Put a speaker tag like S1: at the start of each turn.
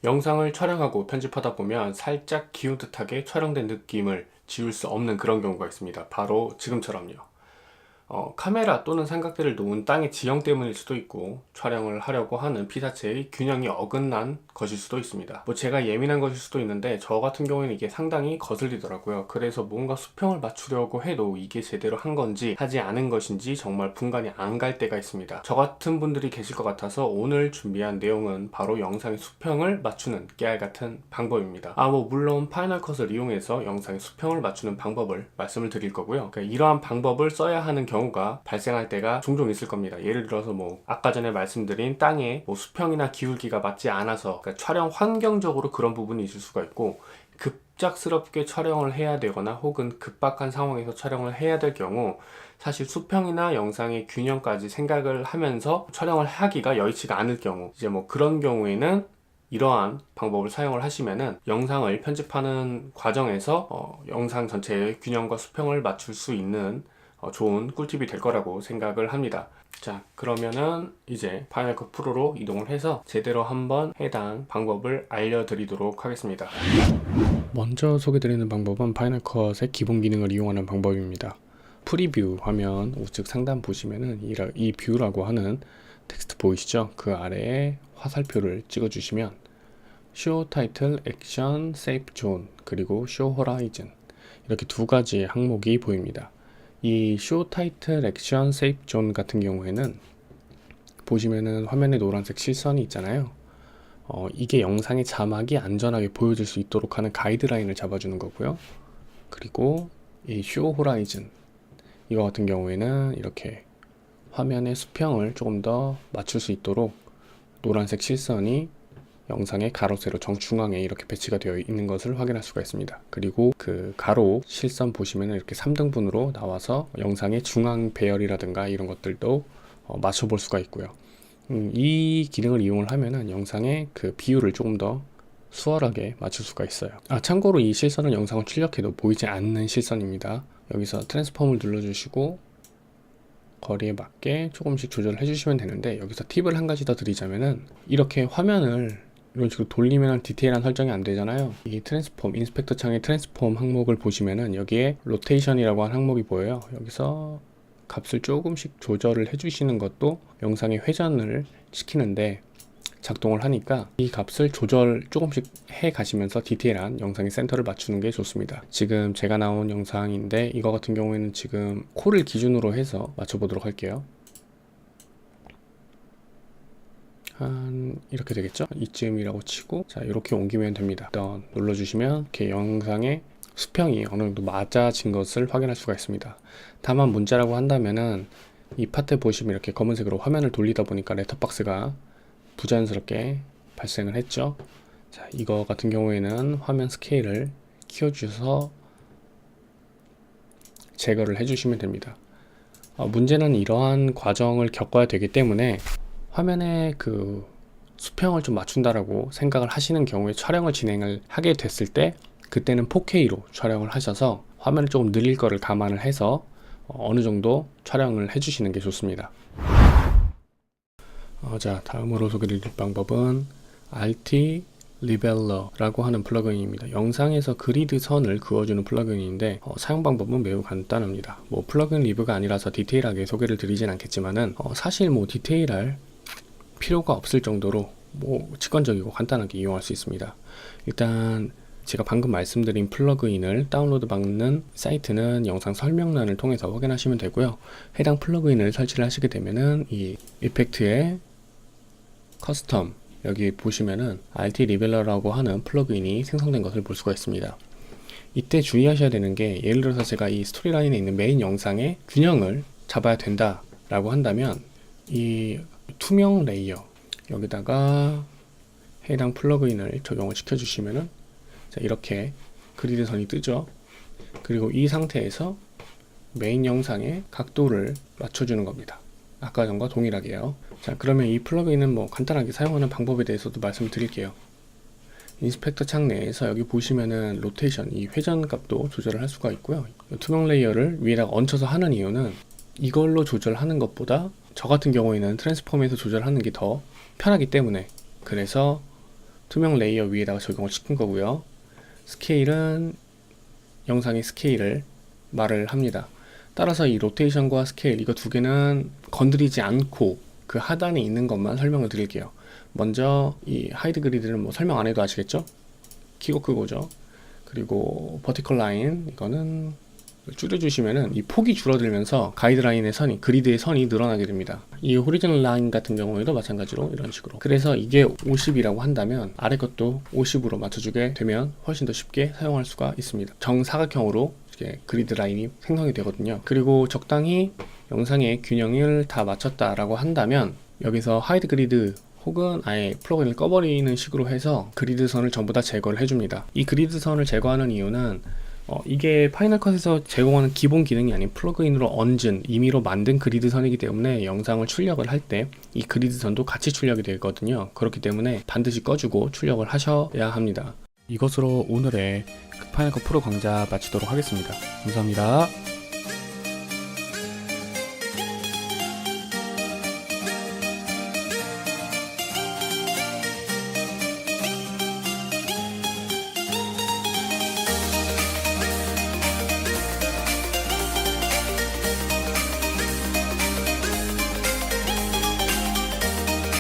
S1: 영상을 촬영하고 편집하다 보면 살짝 기운 듯하게 촬영된 느낌을 지울 수 없는 그런 경우가 있습니다. 바로 지금처럼요. 카메라 또는 삼각대를 놓은 땅의 지형 때문일 수도 있고, 촬영을 하려고 하는 피사체의 균형이 어긋난 것일 수도 있습니다. 뭐 제가 예민한 것일 수도 있는데, 저 같은 경우에는 이게 상당히 거슬리더라고요. 그래서 뭔가 수평을 맞추려고 해도 이게 제대로 한 건지 하지 않은 것인지 정말 분간이 안 갈 때가 있습니다. 저 같은 분들이 계실 것 같아서 오늘 준비한 내용은 바로 영상의 수평을 맞추는 깨알 같은 방법입니다. 물론 파이널 컷을 이용해서 영상의 수평을 맞추는 방법을 말씀을 드릴 거고요. 그러니까 이러한 방법을 써야 하는 경우가 발생할 때가 종종 있을 겁니다. 예를 들어서 아까 전에 말씀드린 땅에 수평이나 기울기가 맞지 않아서, 그러니까 촬영 환경적으로 그런 부분이 있을 수가 있고, 급작스럽게 촬영을 해야 되거나 혹은 급박한 상황에서 촬영을 해야 될 경우, 사실 수평이나 영상의 균형까지 생각을 하면서 촬영을 하기가 여의치가 않을 경우, 이제 그런 경우에는 이러한 방법을 사용을 하시면은 영상을 편집하는 과정에서 영상 전체의 균형과 수평을 맞출 수 있는 좋은 꿀팁이 될 거라고 생각을 합니다. 자, 그러면은 이제 파이널 컷 프로로 이동을 해서 제대로 한번 해당 방법을 알려드리도록 하겠습니다. 먼저 소개드리는 방법은 파이널 컷의 기본 기능을 이용하는 방법입니다. 프리뷰 화면 우측 상단 보시면은 이 뷰라고 하는 텍스트 보이시죠? 그 아래에 화살표를 찍어주시면 쇼 타이틀, 액션, 세이프 존, 그리고 쇼 호라이즌, 이렇게 두 가지 항목이 보입니다. 이 쇼 타이틀, 액션, 세이프 존 같은 경우에는 보시면은 화면에 노란색 실선이 있잖아요. 이게 영상의 자막이 안전하게 보여질 수 있도록 하는 가이드라인을 잡아주는 거고요. 그리고 이 쇼 호라이즌, 이거 같은 경우에는 이렇게 화면의 수평을 조금 더 맞출 수 있도록 노란색 실선이 영상의 가로, 세로 정중앙에 이렇게 배치가 되어 있는 것을 확인할 수가 있습니다. 그리고 그 가로 실선 보시면 이렇게 3등분으로 나와서 영상의 중앙 배열이라든가 이런 것들도 맞춰볼 수가 있고요. 이 기능을 이용을 하면은 영상의 그 비율을 조금 더 수월하게 맞출 수가 있어요. 참고로 이 실선은 영상을 출력해도 보이지 않는 실선입니다. 여기서 트랜스폼을 눌러주시고 거리에 맞게 조금씩 조절을 해주시면 되는데, 여기서 팁을 한 가지 더 드리자면은, 이렇게 화면을 이런 식으로 돌리면 디테일한 설정이 안 되잖아요. 이 트랜스폼, 인스펙터 창의 트랜스폼 항목을 보시면은 여기에 로테이션이라고 하는 항목이 보여요. 여기서 값을 조금씩 조절을 해주시는 것도 영상의 회전을 시키는데 작동을 하니까 이 값을 조절 조금씩 해 가시면서 디테일한 영상의 센터를 맞추는 게 좋습니다. 지금 제가 나온 영상인데, 이거 같은 경우에는 지금 코를 기준으로 해서 맞춰 보도록 할게요. 한 이렇게 되겠죠? 이쯤이라고 치고, 자, 이렇게 옮기면 됩니다. 일단 눌러주시면 이렇게 영상의 수평이 어느 정도 맞아진 것을 확인할 수가 있습니다. 다만 문제라고 한다면은, 이 파트 보시면 이렇게 검은색으로 화면을 돌리다 보니까 레터박스가 부자연스럽게 발생을 했죠. 자, 이거 같은 경우에는 화면 스케일을 키워주셔서 제거를 해주시면 됩니다. 문제는 이러한 과정을 겪어야 되기 때문에 화면의 그 수평을 좀 맞춘다라고 생각을 하시는 경우에 촬영을 진행을 하게 됐을 때, 그때는 4K로 촬영을 하셔서 화면을 조금 늘릴 거를 감안을 해서 어느 정도 촬영을 해주시는 게 좋습니다. 자, 다음으로 소개드릴 방법은 RT 리벨러라고 하는 플러그인입니다. 영상에서 그리드 선을 그어주는 플러그인인데, 사용 방법은 매우 간단합니다. 플러그인 리뷰가 아니라서 디테일하게 소개를 드리진 않겠지만은, 사실 디테일할 필요가 없을 정도로 직관적이고 간단하게 이용할 수 있습니다. 일단 제가 방금 말씀드린 플러그인을 다운로드 받는 사이트는 영상 설명란을 통해서 확인하시면 되고요. 해당 플러그인을 설치를 하시게 되면은 이 이펙트의 커스텀, 여기 보시면은 RT 리벨러라고 하는 플러그인이 생성된 것을 볼 수가 있습니다. 이때 주의하셔야 되는 게, 예를 들어서 제가 이 스토리라인에 있는 메인 영상의 균형을 잡아야 된다 라고 한다면, 이 투명 레이어 여기다가 해당 플러그인을 적용을 시켜 주시면은, 자, 이렇게 그리드 선이 뜨죠. 그리고 이 상태에서 메인 영상의 각도를 맞춰주는 겁니다. 아까 전과 동일하게요. 자, 그러면 이 플러그인은 간단하게 사용하는 방법에 대해서도 말씀을 드릴게요. 인스펙터 창 내에서 여기 보시면은 로테이션, 이 회전 값도 조절을 할 수가 있고요. 투명 레이어를 위에다가 얹혀서 하는 이유는, 이걸로 조절하는 것보다 저 같은 경우에는 트랜스폼에서 조절하는 게 더 편하기 때문에, 그래서 투명 레이어 위에다가 적용을 시킨 거고요. 스케일은 영상의 스케일을 말을 합니다. 따라서 이 로테이션과 스케일 이거 두 개는 건드리지 않고 그 하단에 있는 것만 설명을 드릴게요. 먼저 이 하이드 그리드는 뭐 설명 안 해도 아시겠죠? 키고 크고죠. 그리고 버티컬 라인 이거는 줄여주시면은 이 폭이 줄어들면서 가이드라인의 선이, 그리드의 선이 늘어나게 됩니다. 이 호리지널 라인 같은 경우에도 마찬가지로 이런 식으로. 그래서 이게 50이라고 한다면 아래 것도 50으로 맞춰주게 되면 훨씬 더 쉽게 사용할 수가 있습니다. 정사각형으로 이렇게 그리드 라인이 생성이 되거든요. 그리고 적당히 영상의 균형을 다 맞췄다라고 한다면 여기서 하이드 그리드 혹은 아예 플러그인을 꺼버리는 식으로 해서 그리드 선을 전부 다 제거를 해줍니다. 이 그리드 선을 제거하는 이유는 이게 파이널 컷에서 제공하는 기본 기능이 아닌 플러그인으로 얹은 임의로 만든 그리드 선이기 때문에 영상을 출력을 할 때 이 그리드 선도 같이 출력이 되거든요. 그렇기 때문에 반드시 꺼주고 출력을 하셔야 합니다. 이것으로 오늘의 파이널 컷 프로 강좌 마치도록 하겠습니다. 감사합니다.